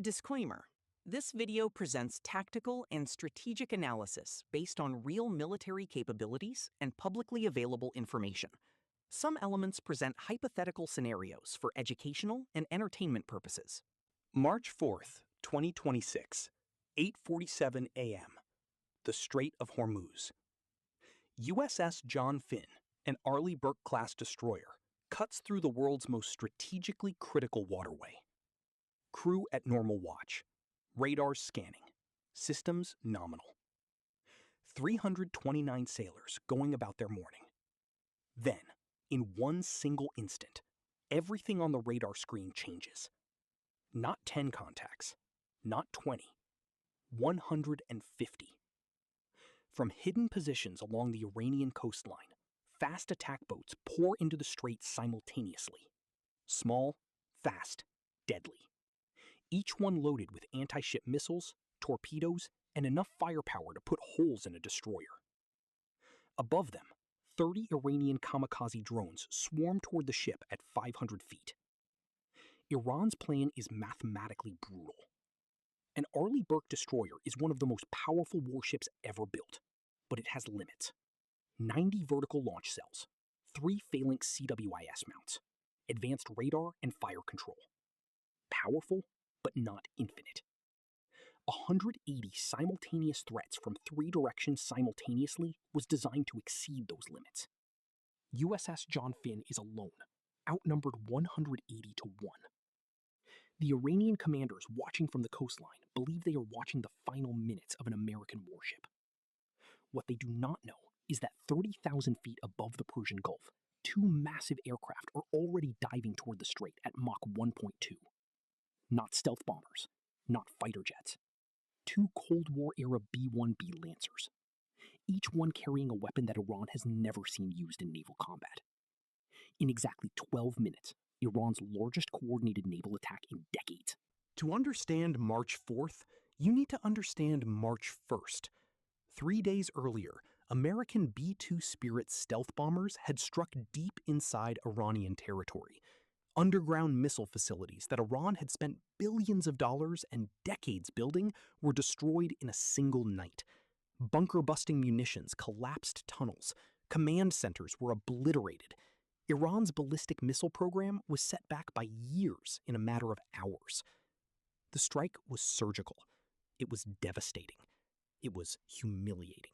Disclaimer. This video presents tactical and strategic analysis based on real military capabilities and publicly available information. Some elements present hypothetical scenarios for educational and entertainment purposes. March 4th, 2026, 8:47 a.m. The Strait of Hormuz. USS John Finn, an Arleigh Burke-class destroyer, cuts through the world's most strategically critical waterway. Crew at normal watch. Radars scanning. Systems nominal. 329 sailors going about their morning. Then, in one single instant, everything on the radar screen changes. Not 10 contacts, not 20, 150. From hidden positions along the Iranian coastline, fast attack boats pour into the strait simultaneously. Small, fast, deadly. Each one loaded with anti-ship missiles, torpedoes, and enough firepower to put holes in a destroyer. Above them, 30 Iranian kamikaze drones swarm toward the ship at 500 feet. Iran's plan is mathematically brutal. An Arleigh Burke destroyer is one of the most powerful warships ever built, but it has limits. 90 vertical launch cells, 3 phalanx CWIS mounts, advanced radar and fire control. Powerful, but not infinite. 180 simultaneous threats from 3 directions simultaneously was designed to exceed those limits. USS John Finn is alone, outnumbered 180 to 1. The Iranian commanders watching from the coastline believe they are watching the final minutes of an American warship. What they do not know is that 30,000 feet above the Persian Gulf, 2 massive aircraft are already diving toward the strait at Mach 1.2. Not stealth bombers, not fighter jets. 2 Cold War-era B-1B Lancers, each one carrying a weapon that Iran has never seen used in naval combat. In exactly 12 minutes, Iran's largest coordinated naval attack in decades. To understand March 4th, you need to understand March 1st. 3 days earlier, American B-2 Spirit stealth bombers had struck deep inside Iranian territory. Underground missile facilities that Iran had spent billions of dollars and decades building were destroyed in a single night. Bunker-busting munitions collapsed tunnels. Command centers were obliterated. Iran's ballistic missile program was set back by years in a matter of hours. The strike was surgical. It was devastating. It was humiliating.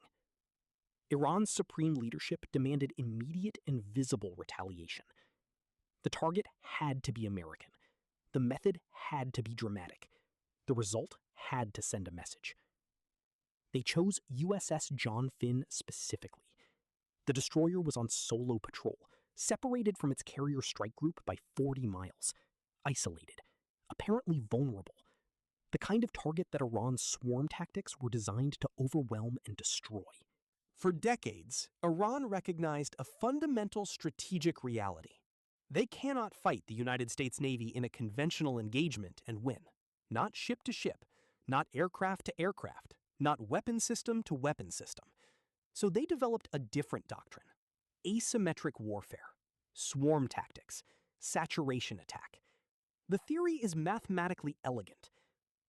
Iran's supreme leadership demanded immediate and visible retaliation. The target had to be American. The method had to be dramatic. The result had to send a message. They chose USS John Finn specifically. The destroyer was on solo patrol, separated from its carrier strike group by 40 miles, isolated, apparently vulnerable, the kind of target that Iran's swarm tactics were designed to overwhelm and destroy. For decades, Iran recognized a fundamental strategic reality. They cannot fight the United States Navy in a conventional engagement and win. Not ship to ship, not aircraft to aircraft, not weapon system to weapon system. So they developed a different doctrine. Asymmetric warfare, swarm tactics, saturation attack. The theory is mathematically elegant.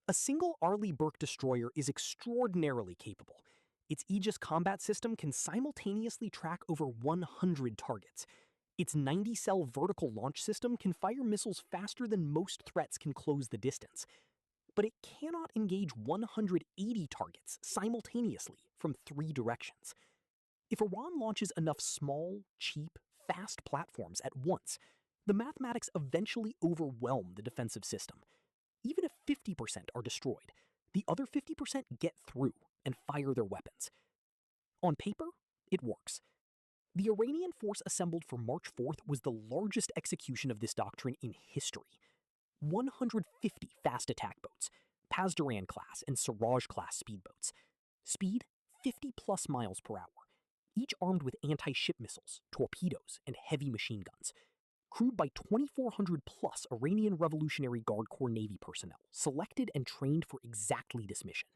A single Arleigh Burke destroyer is extraordinarily capable. Its Aegis combat system can simultaneously track over 100 targets. Its 90-cell vertical launch system can fire missiles faster than most threats can close the distance. But it cannot engage 180 targets simultaneously from 3 directions. If Iran launches enough small, cheap, fast platforms at once, the mathematics eventually overwhelm the defensive system. Even if 50% are destroyed, the other 50% get through and fire their weapons. On paper, it works. The Iranian force assembled for March 4th was the largest execution of this doctrine in history. 150 fast attack boats, Pasdaran-class and Siraj-class speedboats. Speed, 50-plus miles per hour, each armed with anti-ship missiles, torpedoes, and heavy machine guns. Crewed by 2,400-plus Iranian Revolutionary Guard Corps Navy personnel, selected and trained for exactly this mission.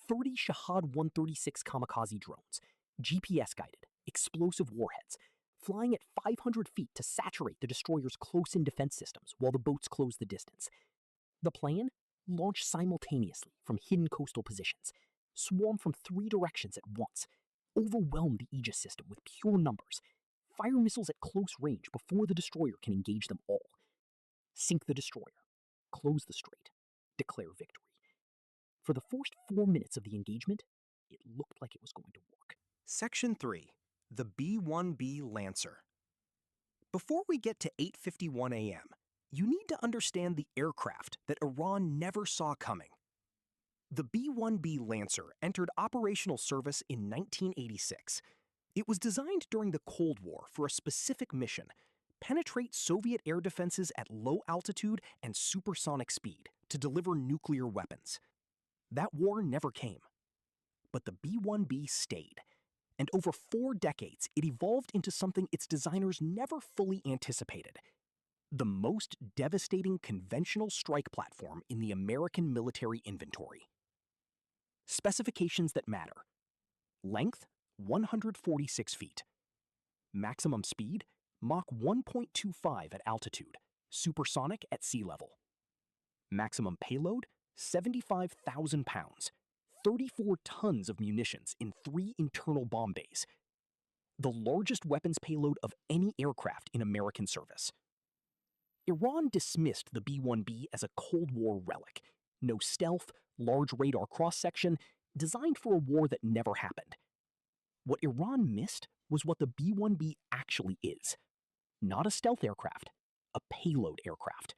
30 Shahad 136 kamikaze drones, GPS-guided, explosive warheads, flying at 500 feet to saturate the destroyer's close-in defense systems while the boats close the distance. The plan? launch simultaneously from hidden coastal positions, swarm from 3 directions at once, overwhelm the Aegis system with pure numbers, fire missiles at close range before the destroyer can engage them all, sink the destroyer, close the strait, declare victory. For the first 4 minutes of the engagement, it looked like it was going to work. Section 3. The B-1B Lancer. Before we get to 8:51 a.m., you need to understand the aircraft that Iran never saw coming. The B-1B Lancer entered operational service in 1986. It was designed during the Cold War for a specific mission: penetrate Soviet air defenses at low altitude and supersonic speed to deliver nuclear weapons. That war never came. But the B-1B stayed, and over 4 decades it evolved into something its designers never fully anticipated: the most devastating conventional strike platform in the American military inventory. Specifications that matter: length, 146 feet. Maximum speed, Mach 1.25 at altitude, supersonic at sea level. Maximum payload, 75,000 pounds, 34 tons of munitions in 3 internal bomb bays. The largest weapons payload of any aircraft in American service. Iran dismissed the B-1B as a Cold War relic. No stealth, large radar cross-section, designed for a war that never happened. What Iran missed was what the B-1B actually is. Not a stealth aircraft, a payload aircraft.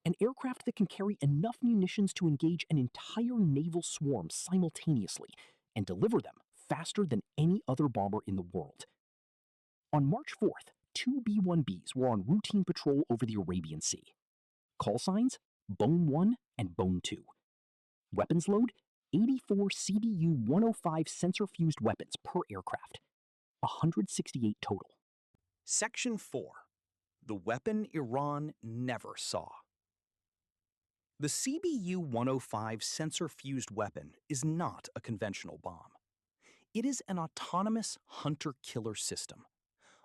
An aircraft that can carry enough munitions to engage an entire naval swarm simultaneously and deliver them faster than any other bomber in the world. On March 4th, 2 B-1Bs were on routine patrol over the Arabian Sea. Call signs: Bone 1 and Bone 2. Weapons load: 84 CBU-105 sensor-fused weapons per aircraft. 168 total. Section 4. The weapon Iran never saw. The CBU-105 sensor-fused weapon is not a conventional bomb. It is an autonomous hunter-killer system.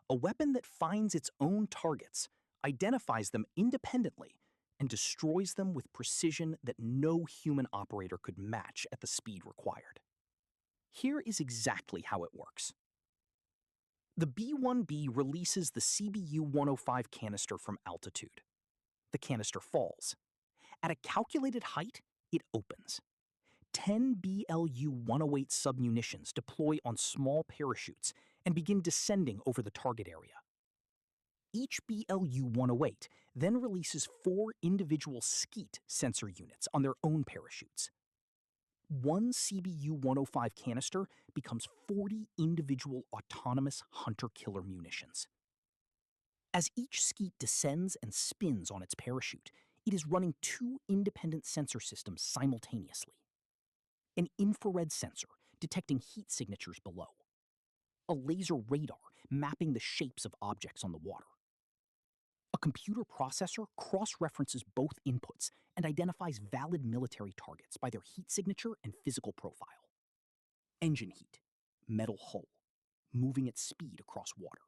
A weapon that finds its own targets, identifies them independently, and destroys them with precision that no human operator could match at the speed required. Here is exactly how it works. The B-1B releases the CBU-105 canister from altitude. The canister falls. At a calculated height, it opens. 10 BLU-108 submunitions deploy on small parachutes and begin descending over the target area. Each BLU-108 then releases 4 individual Skeet sensor units on their own parachutes. One CBU-105 canister becomes 40 individual autonomous hunter-killer munitions. As each Skeet descends and spins on its parachute, it is running 2 independent sensor systems simultaneously. An infrared sensor detecting heat signatures below. A laser radar mapping the shapes of objects on the water. A computer processor cross-references both inputs and identifies valid military targets by their heat signature and physical profile. Engine heat, metal hull, moving at speed across water.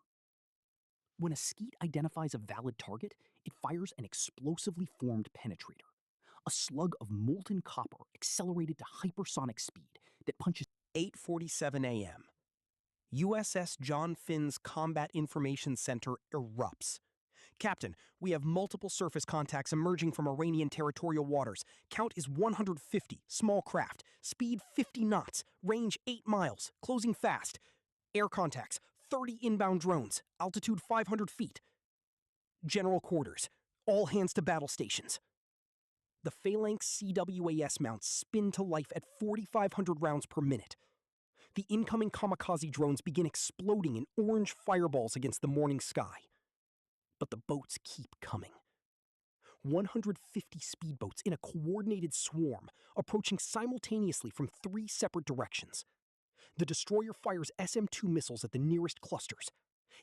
When a Skeet identifies a valid target, it fires an explosively formed penetrator, a slug of molten copper accelerated to hypersonic speed that punches. 8:47 a.m. USS John Finn's Combat Information Center erupts. Captain, we have multiple surface contacts emerging from Iranian territorial waters. Count is 150, small craft, speed 50 knots, range 8 miles, closing fast. Air contacts, 30 inbound drones, altitude 500 feet. General quarters, all hands to battle stations. The Phalanx CWAS mounts spin to life at 4,500 rounds per minute. The incoming kamikaze drones begin exploding in orange fireballs against the morning sky. But the boats keep coming. 150 speedboats in a coordinated swarm, approaching simultaneously from 3 separate directions. The destroyer fires SM-2 missiles at the nearest clusters.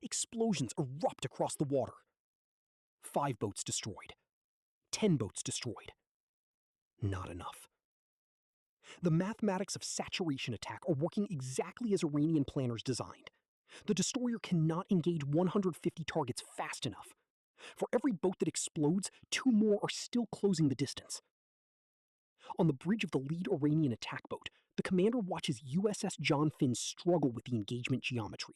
Explosions erupt across the water. 5 boats destroyed. 10 boats destroyed. Not enough. The mathematics of saturation attack are working exactly as Iranian planners designed. The destroyer cannot engage 150 targets fast enough. For every boat that explodes, 2 more are still closing the distance. On the bridge of the lead Iranian attack boat, the commander watches USS John Finn struggle with the engagement geometry.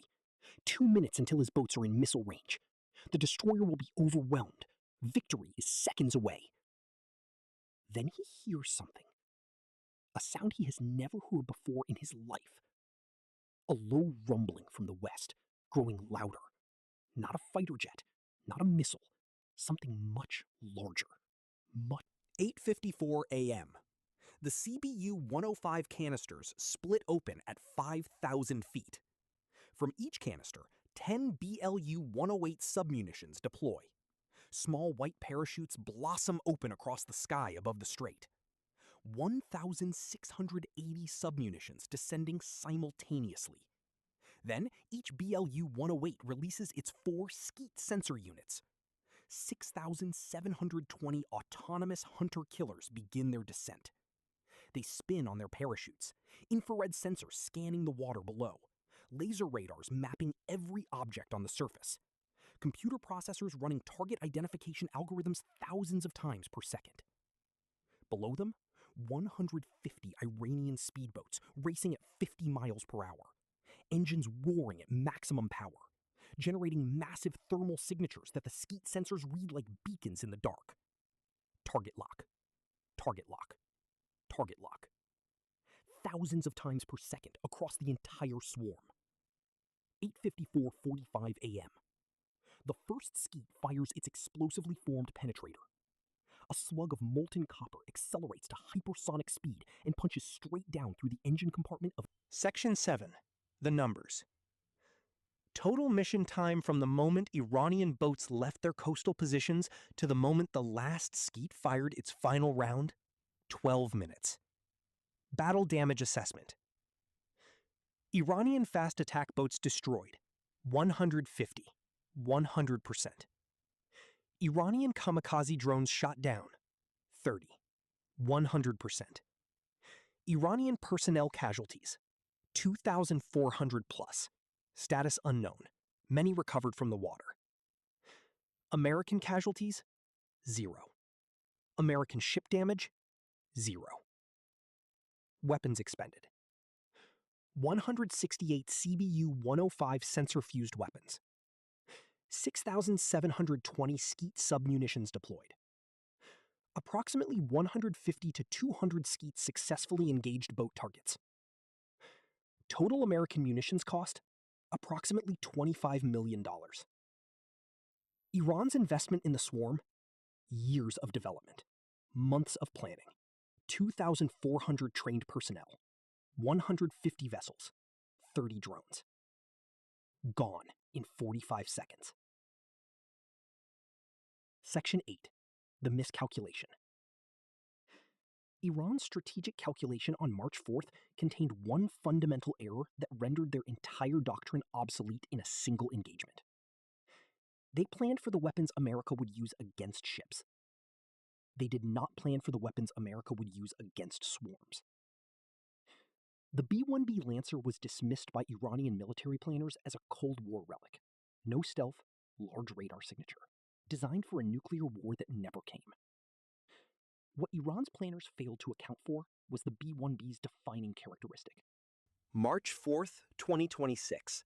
2 minutes until his boats are in missile range. The destroyer will be overwhelmed. Victory is seconds away. Then he hears something. A sound he has never heard before in his life. A low rumbling from the west, growing louder. Not a fighter jet, not a missile. Something much larger. 8:54 a.m. The CBU-105 canisters split open at 5,000 feet. From each canister, 10 BLU-108 submunitions deploy. Small white parachutes blossom open across the sky above the strait. 1,680 submunitions descending simultaneously. Then, each BLU-108 releases its 4 skeet sensor units. 6,720 autonomous hunter-killers begin their descent. They spin on their parachutes, infrared sensors scanning the water below, laser radars mapping every object on the surface, computer processors running target identification algorithms thousands of times per second. Below them, 150 Iranian speedboats racing at 50 miles per hour, engines roaring at maximum power, generating massive thermal signatures that the skeet sensors read like beacons in the dark. Target lock. Target lock. Target lock. Thousands of times per second across the entire swarm. 8:54:45 a.m. The first skeet fires its explosively formed penetrator. A slug of molten copper accelerates to hypersonic speed and punches straight down through the engine compartment of Section 7. The numbers. Total mission time from the moment Iranian boats left their coastal positions to the moment the last skeet fired its final round, 12 minutes. Battle damage assessment. Iranian fast attack boats destroyed, 150, 100%. Iranian kamikaze drones shot down, 30, 100%. Iranian personnel casualties, 2,400 plus. Status unknown. Many recovered from the water. American casualties, 0. American ship damage, 0. Weapons expended. 168 CBU-105 sensor-fused weapons. 6,720 skeet submunitions deployed. Approximately 150 to 200 skeets successfully engaged boat targets. Total American munitions cost, approximately $25 million. Iran's investment in the swarm, years of development, months of planning, 2,400 trained personnel, 150 vessels, 30 drones. Gone in 45 seconds. Section 8. The miscalculation. Iran's strategic calculation on March 4th contained one fundamental error that rendered their entire doctrine obsolete in a single engagement. They planned for the weapons America would use against ships. They did not plan for the weapons America would use against swarms. The B-1B Lancer was dismissed by Iranian military planners as a Cold War relic. No stealth, large radar signature, designed for a nuclear war that never came. What Iran's planners failed to account for was the B-1B's defining characteristic. March 4th, 2026.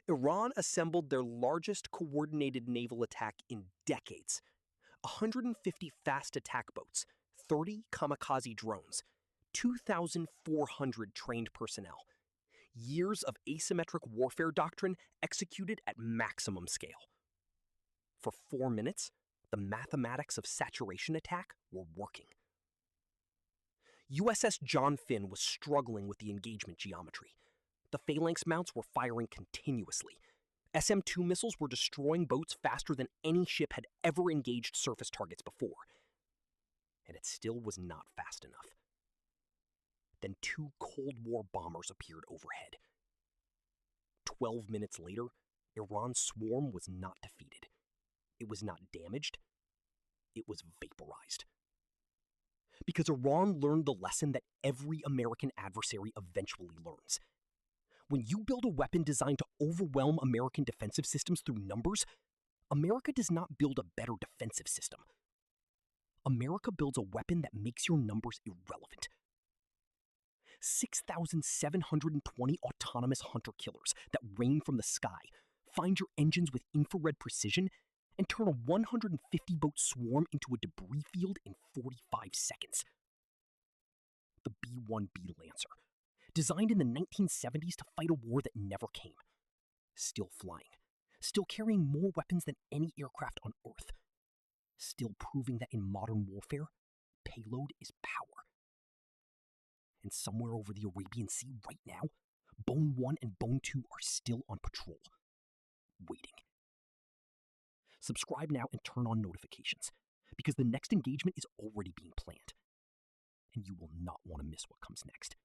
Iran assembled their largest coordinated naval attack in decades. 150 fast attack boats, 30 kamikaze drones, 2,400 trained personnel. Years of asymmetric warfare doctrine executed at maximum scale. For 4 minutes, the mathematics of saturation attack were working. USS John Finn was struggling with the engagement geometry. The phalanx mounts were firing continuously. SM-2 missiles were destroying boats faster than any ship had ever engaged surface targets before. And it still was not fast enough. Then 2 Cold War bombers appeared overhead. 12 minutes later, Iran's swarm was not defeated. It was not damaged. It was vaporized. Because Iran learned the lesson that every American adversary eventually learns. When you build a weapon designed to overwhelm American defensive systems through numbers, America does not build a better defensive system. America builds a weapon that makes your numbers irrelevant. 6,720 autonomous hunter-killers that rain from the sky, find your engines with infrared precision, and turn a 150-boat swarm into a debris field in 45 seconds. The B-1 B Lancer, designed in the 1970s to fight a war that never came. Still flying, still carrying more weapons than any aircraft on Earth. Still proving that in modern warfare, payload is power. And somewhere over the Arabian Sea right now, Bone 1 and Bone 2 are still on patrol, waiting. Subscribe now and turn on notifications, because the next engagement is already being planned, and you will not want to miss what comes next.